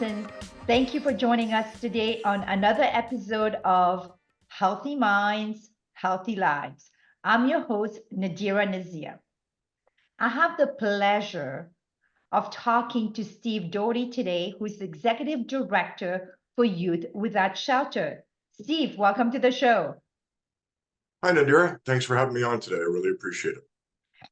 Allison. Thank you for joining us today on another episode of Healthy Minds, Healthy Lives. I'm your host, Nadirah. I have the pleasure of talking to Steve Doherty today, who's the Executive Director for Youth Without Shelter. Steve, welcome to the show. Hi, Nadirah. Thanks for having me on today. I really appreciate it.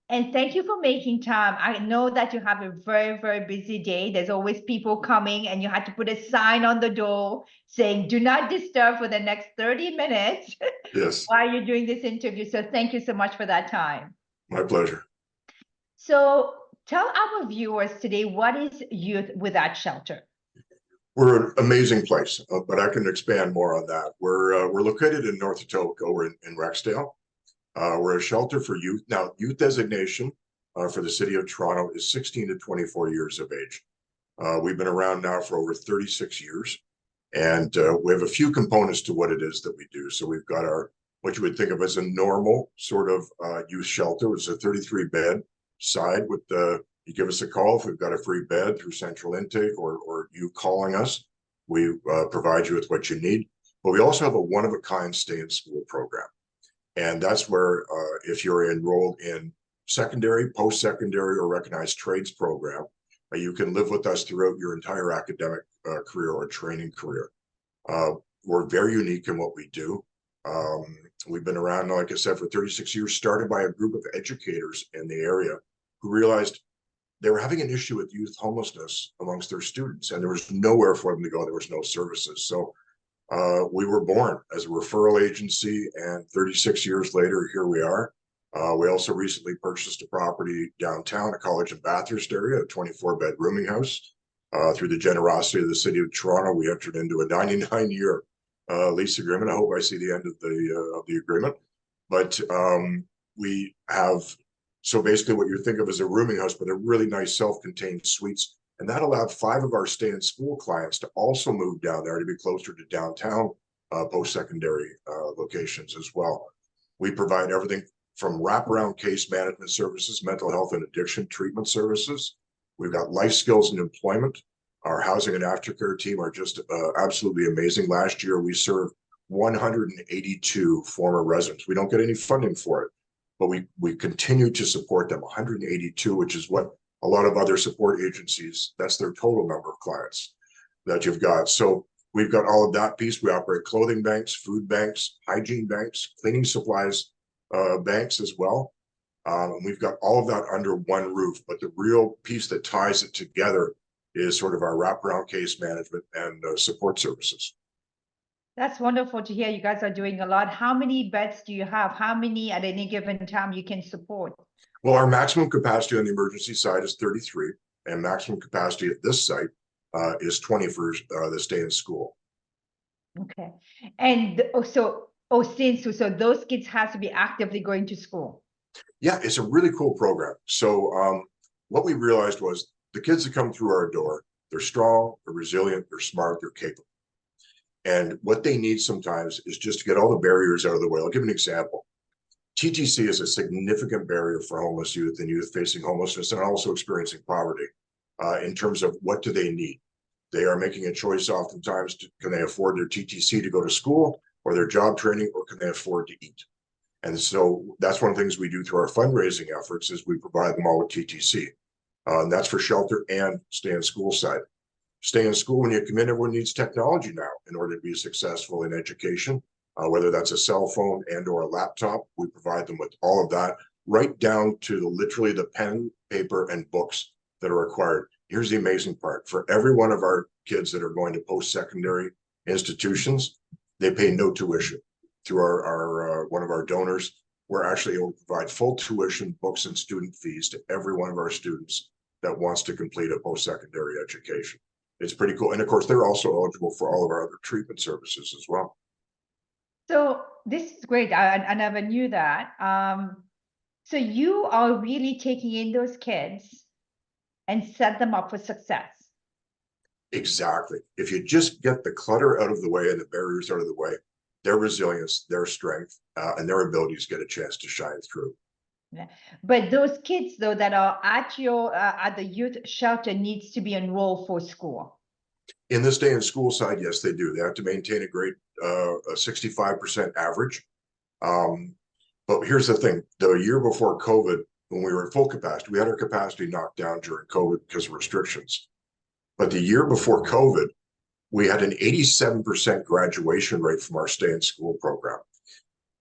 And thank you for making time. I know that you have a very, very busy day. There's always people coming, and you had to put a sign on the door saying, do not disturb for the next 30 minutes Yes, while you're doing this interview. So thank you so much for that time. my pleasure. So tell our viewers today, what is Youth Without Shelter? We're an amazing place, but I can expand more on that. We're located in North Etobicoke. We're in Rexdale. We're a shelter for youth. Now, youth designation for the city of Toronto is 16 to 24 years of age. We've been around now for over 36 years, and we have a few components to what it is that we do. So we've got our, what you would think of as a normal sort of youth shelter. It's a 33-bed side with you give us a call if we've got a free bed through central intake or you calling us. We provide you with what you need. But we also have a one-of-a-kind stay-in-school program. And that's where if you're enrolled in secondary, post-secondary, or recognized trades program, you can live with us throughout your entire academic career or training career. We're very unique in what we do. We've been around, like I said, for 36 years, started by a group of educators in the area who realized they were having an issue with youth homelessness amongst their students, and there was nowhere for them to go. There was no services. So we were born as a referral agency, and 36 years later, here we are. We also recently purchased a property downtown, a College and Bathurst area, a 24-bed rooming house. Through the generosity of the city of Toronto, we entered into a 99-year lease agreement. I hope I see the end of the agreement. But we have, so basically what you think of as a rooming house, but a really nice self-contained suites. And that allowed 5 of our stay-in-school clients to also move down there to be closer to downtown post-secondary locations as well. We provide everything from wraparound case management services, mental health and addiction treatment services. We've got life skills and employment. Our housing and aftercare team are just absolutely amazing. Last year, we served 182 former residents. We don't get any funding for it, but we continue to support them, 182, which is what a lot of other support agencies, that's their total number of clients that you've got. So we've got all of that piece. We operate clothing banks, food banks, hygiene banks, cleaning supplies banks as well. And we've got all of that under one roof. But the real piece that ties it together is sort of our wraparound case management and support services. That's wonderful to hear. You guys are doing a lot. How many beds do you have? How many at any given time you can support? Well, our maximum capacity on the emergency side is 33, and maximum capacity at this site is 20 for the stay in school. Okay. And so stay in school. So those kids have to be actively going to school. Yeah, it's a really cool program. So what we realized was the kids that come through our door, they're strong, they're resilient, they're smart, they're capable. And what they need sometimes is just to get all the barriers out of the way. I'll give an example. TTC is a significant barrier for homeless youth and youth facing homelessness and also experiencing poverty in terms of what do they need. They are making a choice oftentimes, can they afford their TTC to go to school or their job training, or can they afford to eat? And so that's one of the things we do through our fundraising efforts is we provide them all with TTC. And that's for shelter and stay in school side. Stay in school, when you come in, everyone needs technology now in order to be successful in education. Whether that's a cell phone and or a laptop, we provide them with all of that, right down to literally the pen, paper, and books that are required. Here's the amazing part. For every one of our kids that are going to post-secondary institutions, they pay no tuition. Through our one of our donors, we're actually able to provide full tuition, books, and student fees to every one of our students that wants to complete a post-secondary education. It's pretty cool. And of course, they're also eligible for all of our other treatment services as well. So this is great. I never knew that. So you are really taking in those kids and set them up for success. Exactly. If you just get the clutter out of the way and the barriers out of the way, their resilience, their strength, and their abilities get a chance to shine through. Yeah. But those kids, though, that are at your at the youth shelter needs to be enrolled for school. In this day in school side, yes, they do. They have to maintain a great a 65% average. But here's the thing: the year before COVID, when we were at full capacity, we had our capacity knocked down during COVID because of restrictions. But the year before COVID, we had an 87% graduation rate from our stay in school program.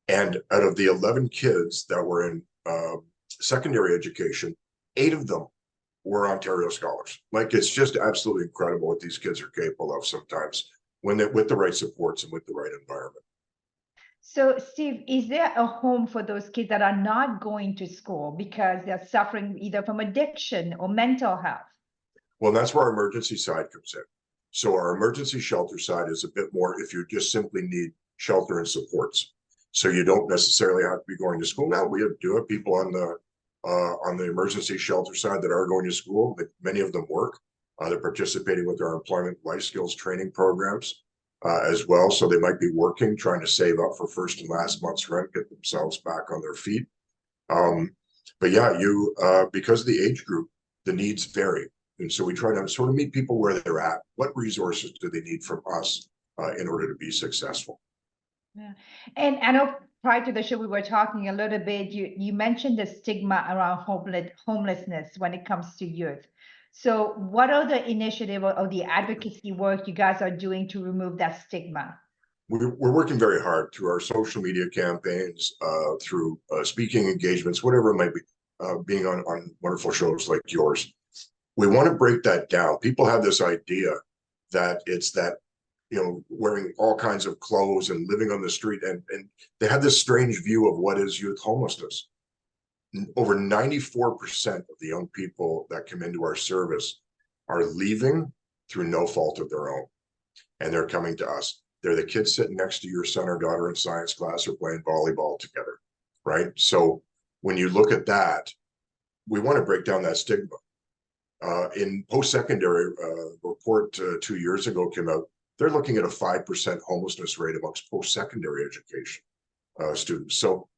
And out of the 11 kids that were in secondary education, 8 of them were Ontario scholars. Like, it's just absolutely incredible what these kids are capable of sometimes when they with the right supports and with the right environment. So, Steve, is there a home for those kids that are not going to school because they're suffering either from addiction or mental health? Well, that's where our emergency side comes in. So our emergency shelter side is a bit more if you just simply need shelter and supports. So you don't necessarily have to be going to school. Now we do have people on the emergency shelter side that are going to school, but many of them work. They're participating with our employment life skills training programs as well. So they might be working, trying to save up for first and last month's rent, get themselves back on their feet. But yeah, because of the age group, the needs vary. And so we try to sort of meet people where they're at. What resources do they need from us in order to be successful? Yeah. And I know prior to the show, we were talking a little bit, you mentioned the stigma around homelessness when it comes to youth. So what are the initiative or the advocacy work you guys are doing to remove that stigma? We're working very hard through our social media campaigns, through speaking engagements, whatever it might be, being on wonderful shows like yours. We want to break that down. People have this idea that it's that, wearing all kinds of clothes and living on the street, and they have this strange view of what is youth homelessness. Over 94% of the young people that come into our service are leaving through no fault of their own, and they're coming to us. They're the kids sitting next to your son or daughter in science class or playing volleyball together, right? So when you look at that, we want to break down that stigma. In post-secondary, report 2 years ago came out. They're looking at a 5% homelessness rate amongst post-secondary education students. So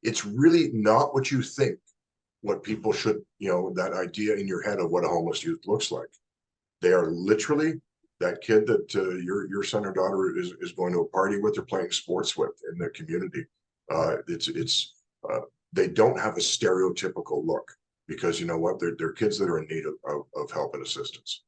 it's really not what you think, what people should, that idea in your head of what a homeless youth looks like. They are literally that kid that your son or daughter is going to a party with or playing sports with in the community. They don't have a stereotypical look, because you know what, they're kids that are in need of help and assistance.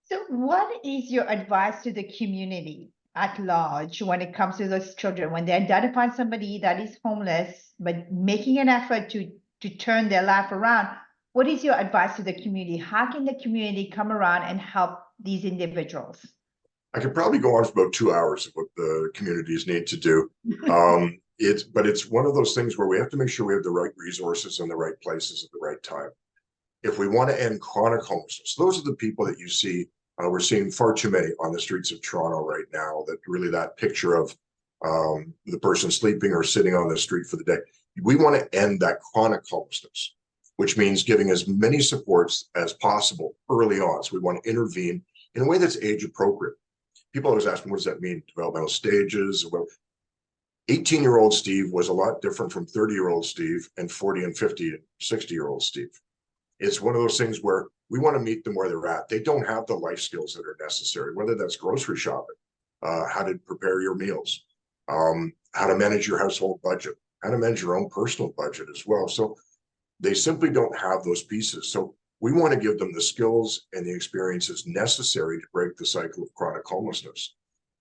So what is your advice to the community at large when it comes to those children, when they identify somebody that is homeless, but making an effort to turn their life around? What is your advice to the community? How can the community come around and help these individuals? I could probably go on for about 2 hours of what the communities need to do. It's one of those things where we have to make sure we have the right resources in the right places at the right time. If we want to end chronic homelessness, those are the people that you see. We're seeing far too many on the streets of Toronto right now. That really, that picture of the person sleeping or sitting on the street for the day. We want to end that chronic homelessness, which means giving as many supports as possible early on. So we want to intervene in a way that's age appropriate. People always ask me, what does that mean? Developmental stages. Well, 18-year-old Steve was a lot different from 30-year-old Steve and 40 and 50 and 60-year-old Steve. It's one of those things where we want to meet them where they're at. They don't have the life skills that are necessary, whether that's grocery shopping, how to prepare your meals, how to manage your household budget, how to manage your own personal budget as well. So they simply don't have those pieces. So we want to give them the skills and the experiences necessary to break the cycle of chronic homelessness.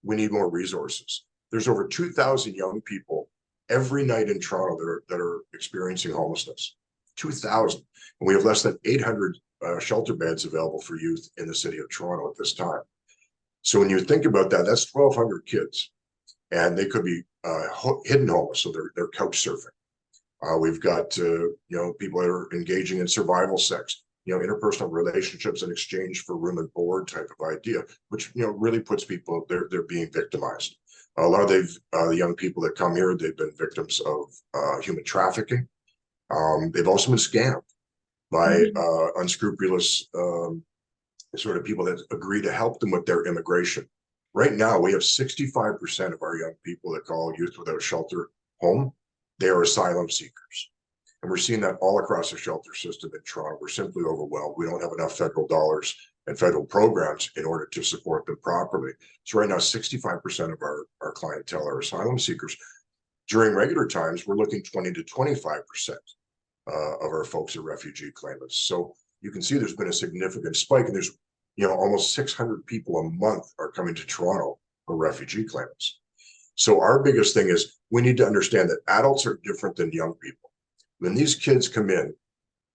We need more resources. There's over 2,000 young people every night in Toronto that are experiencing homelessness. 2,000. And we have less than 800 shelter beds available for youth in the city of Toronto at this time. So when you think about that, that's 1,200 kids. And they could be hidden homeless, so they're couch surfing. We've got people that are engaging in survival sex, interpersonal relationships in exchange for room and board type of idea, which really puts people, they're being victimized. A lot of the young people that come here, they've been victims of human trafficking. They've also been scammed by unscrupulous sort of people that agree to help them with their immigration. Right now, we have 65% of our young people that call Youth Without Shelter home. They are asylum seekers. And we're seeing that all across the shelter system in Toronto. We're simply overwhelmed. We don't have enough federal dollars and federal programs in order to support them properly. So right now, 65% of our clientele are asylum seekers. During regular times, we're looking 20 to 25% of our folks are refugee claimants. So you can see there's been a significant spike, and there's almost 600 people a month are coming to Toronto for refugee claimants. So our biggest thing is we need to understand that adults are different than young people. When these kids come in,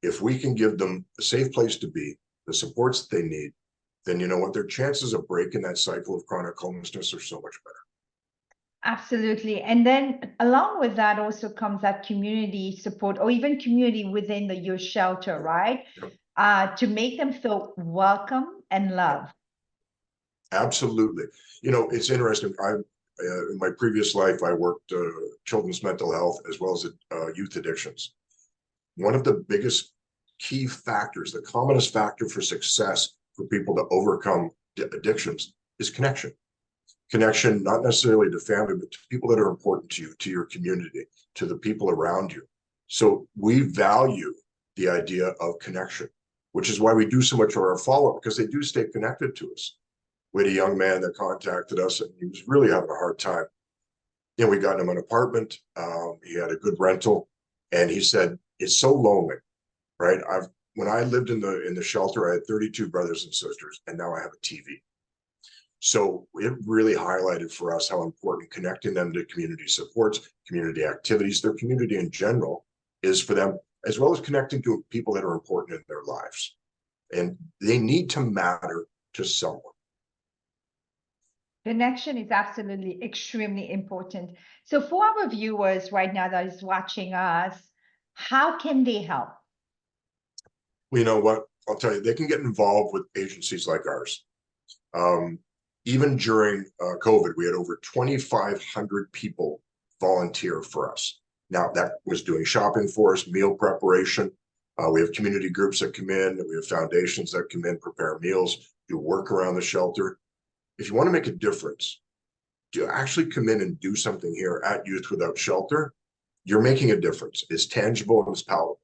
if we can give them a safe place to be, the supports that they need, then you know what, their chances of breaking that cycle of chronic homelessness are so much better. Absolutely. And then along with that also comes that community support, or even community within your shelter, right? Yep. To make them feel welcome and loved. Absolutely. It's interesting. In my previous life, I worked children's mental health as well as youth addictions. One of the biggest key factors, the commonest factor for success for people to overcome addictions is connection. Connection, not necessarily to family, but to people that are important to you, to your community, to the people around you. So we value the idea of connection, which is why we do so much of our follow-up, because they do stay connected to us. We had a young man that contacted us, and he was really having a hard time. We got him an apartment. He had a good rental, and he said, it's so lonely, right? When I lived in the shelter, I had 32 brothers and sisters, and now I have a TV. So it really highlighted for us how important connecting them to community supports, community activities, their community in general is for them, as well as connecting to people that are important in their lives. And they need to matter to someone. Connection is absolutely extremely important. So for our viewers right now that is watching us, how can they help? Well, you know what? I'll tell you, they can get involved with agencies like ours. Even during COVID, we had over 2,500 people volunteer for us. Now, that was doing shopping for us, meal preparation. We have community groups that come in. We have foundations that come in, prepare meals, do work around the shelter. If you want to make a difference, to actually come in and do something here at Youth Without Shelter, you're making a difference. It's tangible and it's palatable.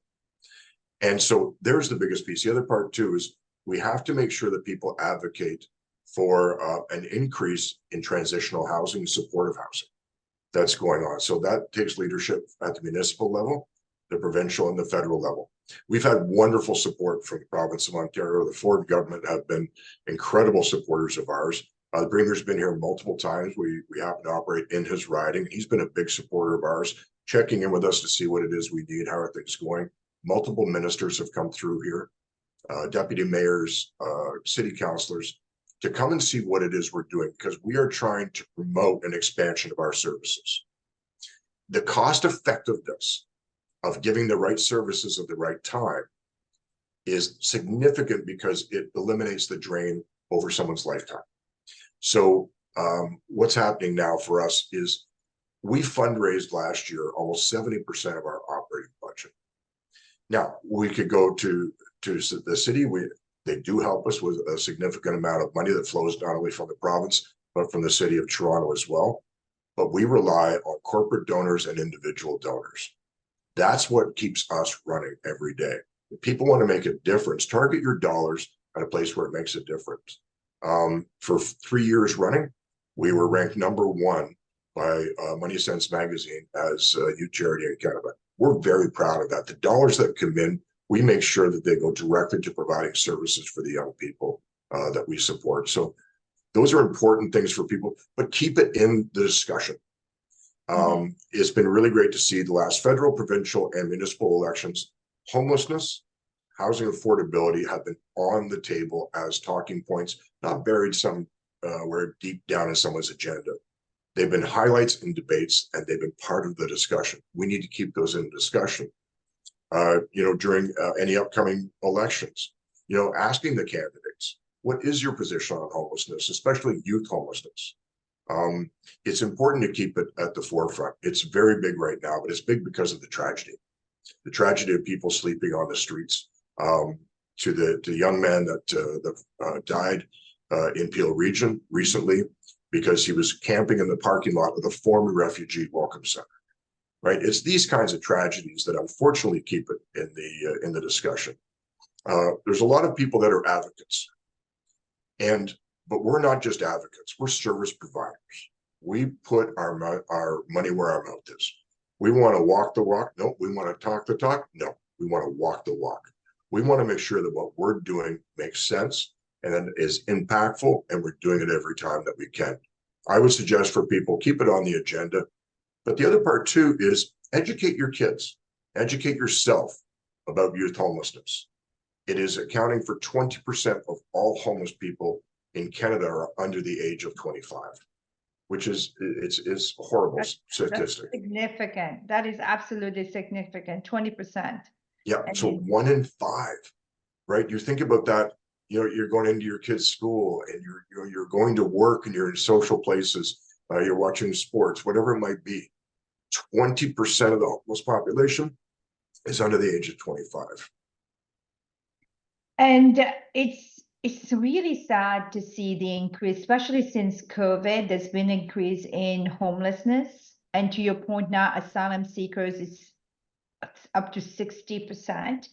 And so there's the biggest piece. The other part too is we have to make sure that people advocate for an increase in transitional housing, supportive housing that's going on. So that takes leadership at the municipal level, the provincial and the federal level. We've had wonderful support from the province of Ontario. The Ford government have been incredible supporters of ours. The Premier's been here multiple times. We happen to operate in his riding. He's been a big supporter of ours, checking in with us to see what it is we need, how are things going. Multiple ministers have come through here, deputy mayors, city councilors, to come and see what it is we're doing, because we are trying to promote an expansion of our services. The cost effectiveness of giving the right services at the right time is significant because it eliminates the drain over someone's lifetime. So what's happening now for us is we fundraised last year almost 70% of our operating budget. Now, we could go to the city. They do help us with a significant amount of money that flows not only from the province, but from the city of Toronto as well. But we rely on corporate donors and individual donors. That's what keeps us running every day. If people want to make a difference, target your dollars at a place where it makes a difference. For 3 years running, we were ranked #1 by Money Sense magazine as a youth charity in Canada. We're very proud of that. The dollars that come in, we make sure that they go directly to providing services for the young people that we support. So those are important things for people, but keep it in the discussion. It's been really great to see the last federal, provincial, and municipal elections. Homelessness, housing affordability have been on the table as talking points, not buried somewhere deep down in someone's agenda. They've been highlights in debates, and they've been part of the discussion. We need to keep those in discussion. During any upcoming elections, asking the candidates, what is your position on homelessness, especially youth homelessness? It's important to keep it at the forefront. It's very big right now, but it's big because of the tragedy of people sleeping on the streets. To the young man that died in Peel Region recently because he was camping in the parking lot of the former refugee welcome center. Right? It's these kinds of tragedies that unfortunately keep it in the discussion. There's a lot of people that are advocates. But we're not just advocates, we're service providers. We put our money where our mouth is. We want to walk the walk. No, we want to talk the talk. No, we want to walk the walk. We want to make sure that what we're doing makes sense and is impactful, and we're doing it every time that we can. I would suggest for people, keep it on the agenda. But the other part too is educate your kids, educate yourself about youth homelessness. It is accounting for 20% of all homeless people in Canada are under the age of 25, which is it's a horrible statistic. That's significant. That is absolutely significant. 20%. Yeah, so 1 in 5, right? You think about that. You're going into your kid's school, and you're going to work, and you're in social places. You're watching sports, whatever it might be. 20% of the homeless population is under the age of 25. And it's really sad to see the increase, especially since COVID. There's been an increase in homelessness, and to your point now, asylum seekers is up to 60%.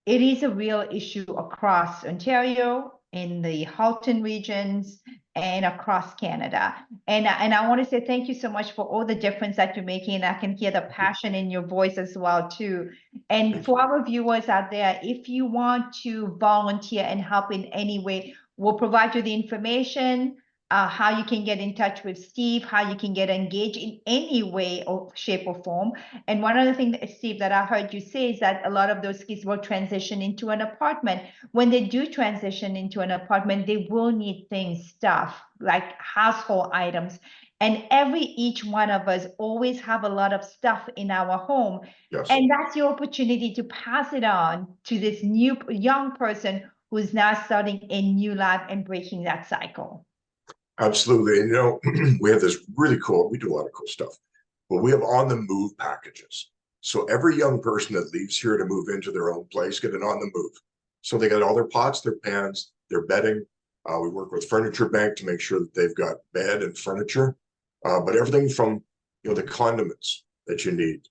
It is a real issue across Ontario, in the Halton regions, and across Canada. And I want to say thank you so much for all the difference that you're making. And I can hear the passion in your voice as well, too. And for our viewers out there, if you want to volunteer and help in any way, we'll provide you the information, how you can get in touch with Steve, how you can get engaged in any way or shape or form. And one other thing, Steve, that I heard you say is that a lot of those kids will transition into an apartment. When they do transition into an apartment, they will need things, stuff like household items. And each one of us always have a lot of stuff in our home. Yes. And that's your opportunity to pass it on to this new young person who's now starting a new life and breaking that cycle. Absolutely. And we have this really cool, we do a lot of cool stuff, but we have on the move packages. So every young person that leaves here to move into their own place get an on the move. So they got all their pots, their pans, their bedding. We work with Furniture Bank to make sure that they've got bed and furniture, but everything from the condiments that you need,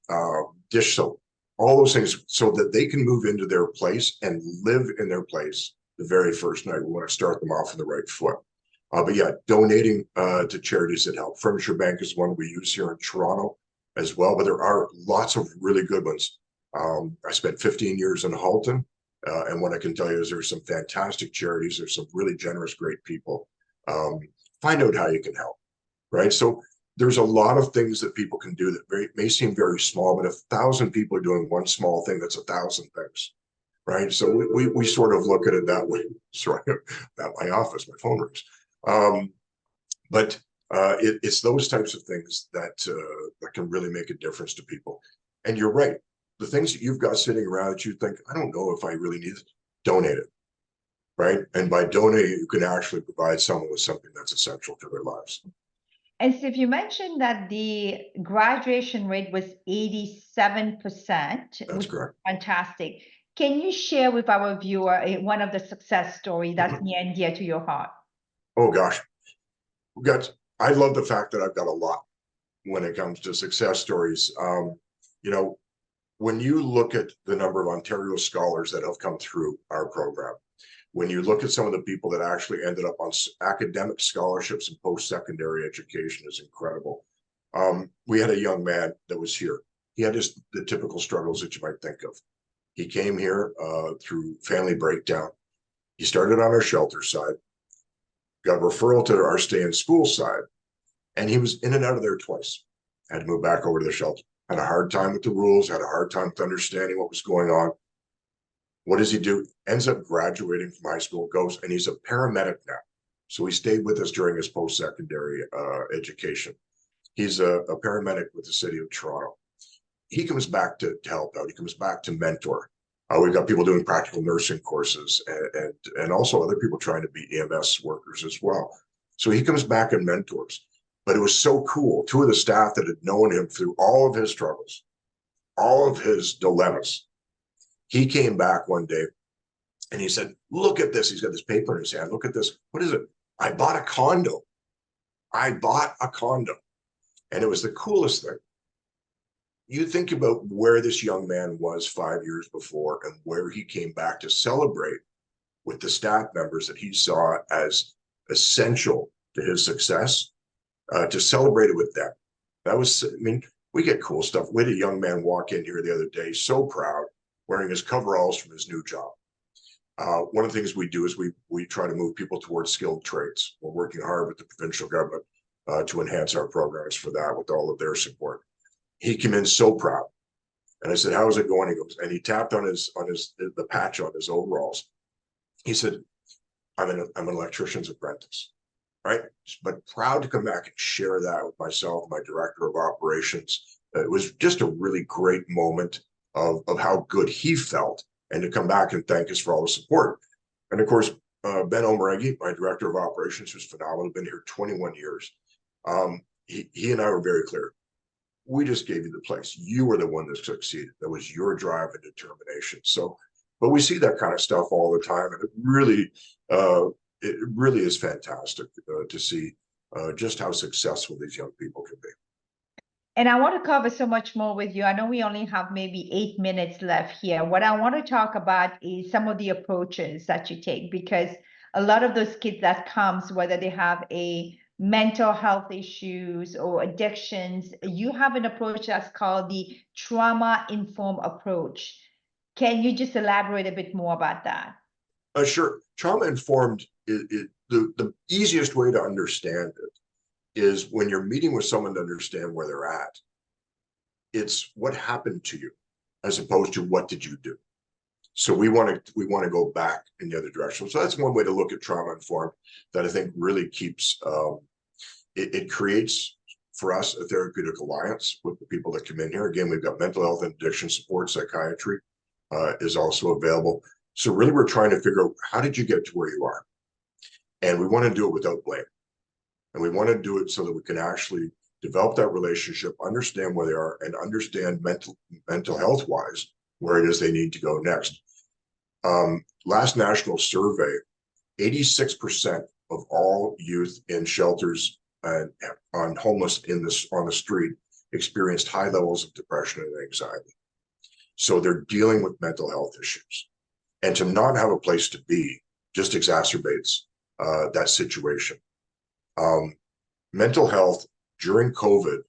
dish soap, all those things, so that they can move into their place and live in their place the very first night. We want to start them off on the right foot. But yeah, donating to charities that help. Furniture Bank is one we use here in Toronto as well, but there are lots of really good ones. I spent 15 years in Halton, and what I can tell you is there's some fantastic charities. There's some really generous, great people. Find out how you can help, right? So there's a lot of things that people can do that may seem very small, but 1,000 people are doing one small thing, that's 1,000 things, right? So we sort of look at it that way. Sorry, at my office, my phone rings. But it's those types of things that can really make a difference to people. And you're right. The things that you've got sitting around that you think, I don't know if I really need it, donate it, right? And by donating, you can actually provide someone with something that's essential to their lives. And Steve, you mentioned that the graduation rate was 87%. That's correct. Fantastic. Can you share with our viewer one of the success stories that's near and dear to your heart? Oh gosh, I love the fact that I've got a lot when it comes to success stories. When you look at the number of Ontario scholars that have come through our program, when you look at some of the people that actually ended up on academic scholarships and post-secondary education, is incredible. We had a young man that was here. He had the typical struggles that you might think of. He came here through family breakdown. He started on our shelter side, got a referral to our stay in school side, and he was in and out of there twice. Had to move back over to the shelter. Had a hard time with the rules, had a hard time with understanding what was going on. What does he do? Ends up graduating from high school, goes, and he's a paramedic now. So he stayed with us during his post-secondary education. He's a paramedic with the city of Toronto. He comes back to help out. He comes back to mentor. We've got people doing practical nursing courses and also other people trying to be EMS workers as well. So he comes back and mentors. But it was so cool. 2 of the staff that had known him through all of his struggles, all of his dilemmas, he came back one day and he said, look at this. He's got this paper in his hand. Look at this. What is it? I bought a condo. I bought a condo. And it was the coolest thing. You think about where this young man was 5 years before and where he came back to celebrate with the staff members that he saw as essential to his success, to celebrate it with them. That was, I mean, we get cool stuff. We had a young man walk in here the other day, so proud, wearing his coveralls from his new job. One of the things we do is we try to move people towards skilled trades. We're working hard with the provincial government to enhance our programs for that with all of their support. He came in so proud. And I said, "How is it going?" He goes, and he tapped on the patch on his overalls. He said, I'm an electrician's apprentice, right? But proud to come back and share that with myself, my director of operations. It was just a really great moment of how good he felt, and to come back and thank us for all the support. And of course, Ben Omaregi, my director of operations, who's phenomenal, been here 21 years. He and I were very clear. We just gave you the place. You were the one that succeeded. That was your drive and determination. So, but we see that kind of stuff all the time, and it really is fantastic to see just how successful these young people can be. And I want to cover so much more with you. I know we only have maybe 8 minutes left here. What I want to talk about is some of the approaches that you take, because a lot of those kids that comes, whether they have a mental health issues or addictions, you have an approach that's called the trauma-informed approach. Can you just elaborate a bit more about that? Sure. Trauma-informed, the easiest way to understand it is when you're meeting with someone to understand where they're at. It's what happened to you as opposed to what did you do. So we want to go back in the other direction. So that's one way to look at trauma-informed that I think really keeps it creates for us a therapeutic alliance with the people that come in here. Again, we've got mental health and addiction support. Psychiatry is also available. So really, we're trying to figure out, how did you get to where you are? And we want to do it without blame. And we want to do it so that we can actually develop that relationship, understand where they are, and understand mental health wise where it is they need to go next. Last national survey, 86% of all youth in shelters and on homeless on the street experienced high levels of depression and anxiety. So they're dealing with mental health issues, and to not have a place to be just exacerbates that situation. Mental health during COVID,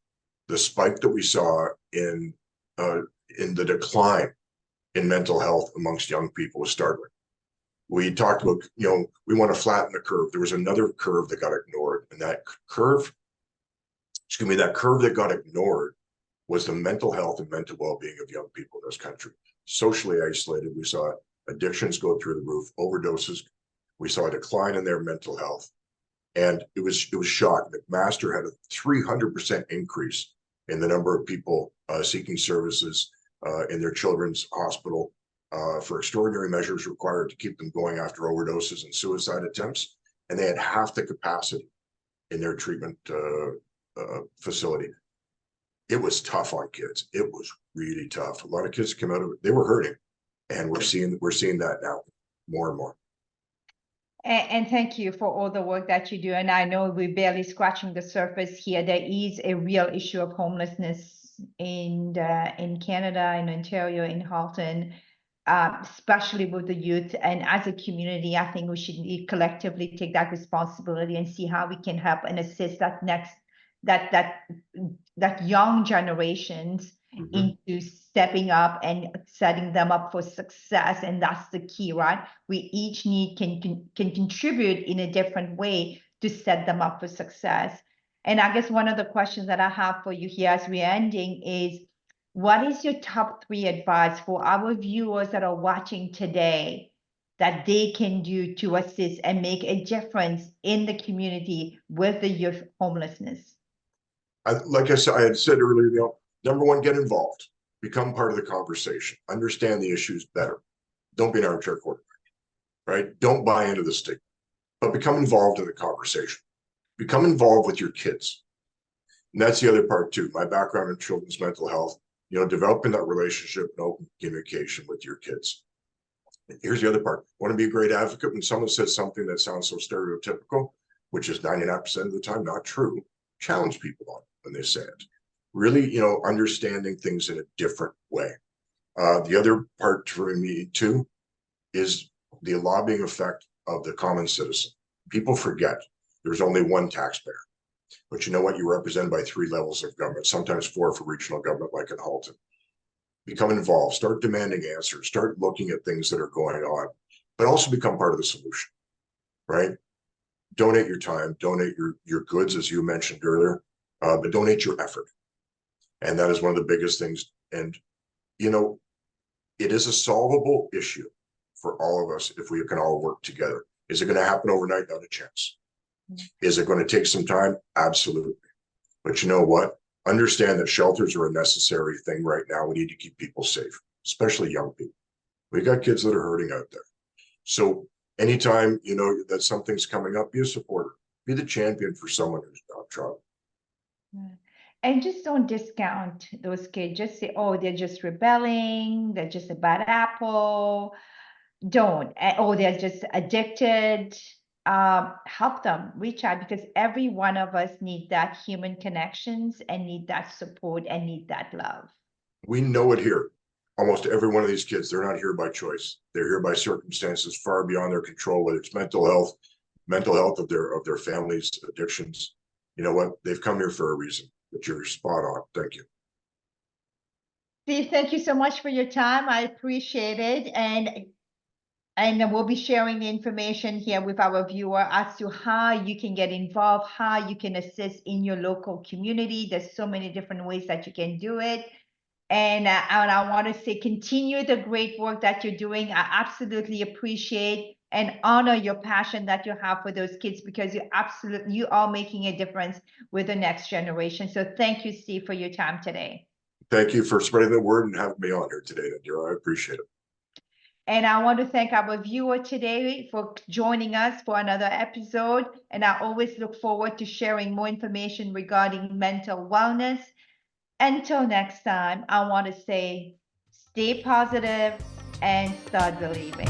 the spike that we saw in the decline in mental health amongst young people was startling. We talked about, we want to flatten the curve. There was another curve that got ignored, and that curve that got ignored was the mental health and mental well-being of young people in this country. Socially isolated, we saw addictions go through the roof, overdoses. We saw a decline in their mental health, and it was shocking. McMaster had a 300% increase in the number of people seeking services in their children's hospital for extraordinary measures required to keep them going after overdoses and suicide attempts. And they had half the capacity in their treatment facility. It was tough on kids. It was really tough. A lot of kids came out of it, they were hurting. And we're seeing that now more and more. And thank you for all the work that you do. And I know we're barely scratching the surface here. There is a real issue of homelessness in Canada, in Ontario, in Halton, especially with the youth. And as a community, I think we should collectively take that responsibility and see how we can help and assist that young generations into stepping up and setting them up for success. And that's the key, right? We each can contribute in a different way to set them up for success. And I guess one of the questions that I have for you here as we're ending is, what is your top 3 advice for our viewers that are watching today that they can do to assist and make a difference in the community with the youth homelessness? Like I had said earlier, number one, get involved, become part of the conversation, understand the issues better. Don't be an armchair quarterback, right? Don't buy into the stigma, but become involved in the conversation. Become involved with your kids. And that's the other part too. My background in children's mental health, developing that relationship and open communication with your kids. And here's the other part. Want to be a great advocate when someone says something that sounds so stereotypical, which is 99% of the time not true. Challenge people on it when they say it. Really, understanding things in a different way. The other part for me too is the lobbying effect of the common citizen. People forget there's only one taxpayer. But you know what? You're represented by 3 levels of government, sometimes 4 for regional government, like in Halton. Become involved, start demanding answers, start looking at things that are going on, but also become part of the solution, right? Donate your time, donate your goods, as you mentioned earlier, but donate your effort. And that is one of the biggest things. And, you know, it is a solvable issue for all of us if we can all work together. Is it going to happen overnight? Not a chance. Is it going to take some time? Absolutely. But you know what? Understand that shelters are a necessary thing right now. We need to keep people safe, especially young people. We got kids that are hurting out there. So anytime, you know, that something's coming up, be a supporter, be the champion for someone who's downtrodden. And just don't discount those kids. Just say, oh, they're just rebelling, they're just a bad apple. Don't. Oh, they're just addicted. Help them, reach out, because every one of us need that human connections and need that support and need that love. We know it here. Almost every one of these kids, they're not here by choice. They're here by circumstances far beyond their control, whether it's mental health of their families, addictions. You know what? They've come here for a reason. But you're spot on. Thank you. Steve, thank you so much for your time. I appreciate it. And we'll be sharing the information here with our viewer as to how you can get involved, how you can assist in your local community. There's so many different ways that you can do it. And I want to say, continue the great work that you're doing. I absolutely appreciate and honor your passion that you have for those kids, because you are making a difference with the next generation. So thank you, Steve, for your time today. Thank you for spreading the word and having me on here today, Nadirah. I appreciate it. And I want to thank our viewer today for joining us for another episode. And I always look forward to sharing more information regarding mental wellness. Until next time, I want to say, stay positive and start believing.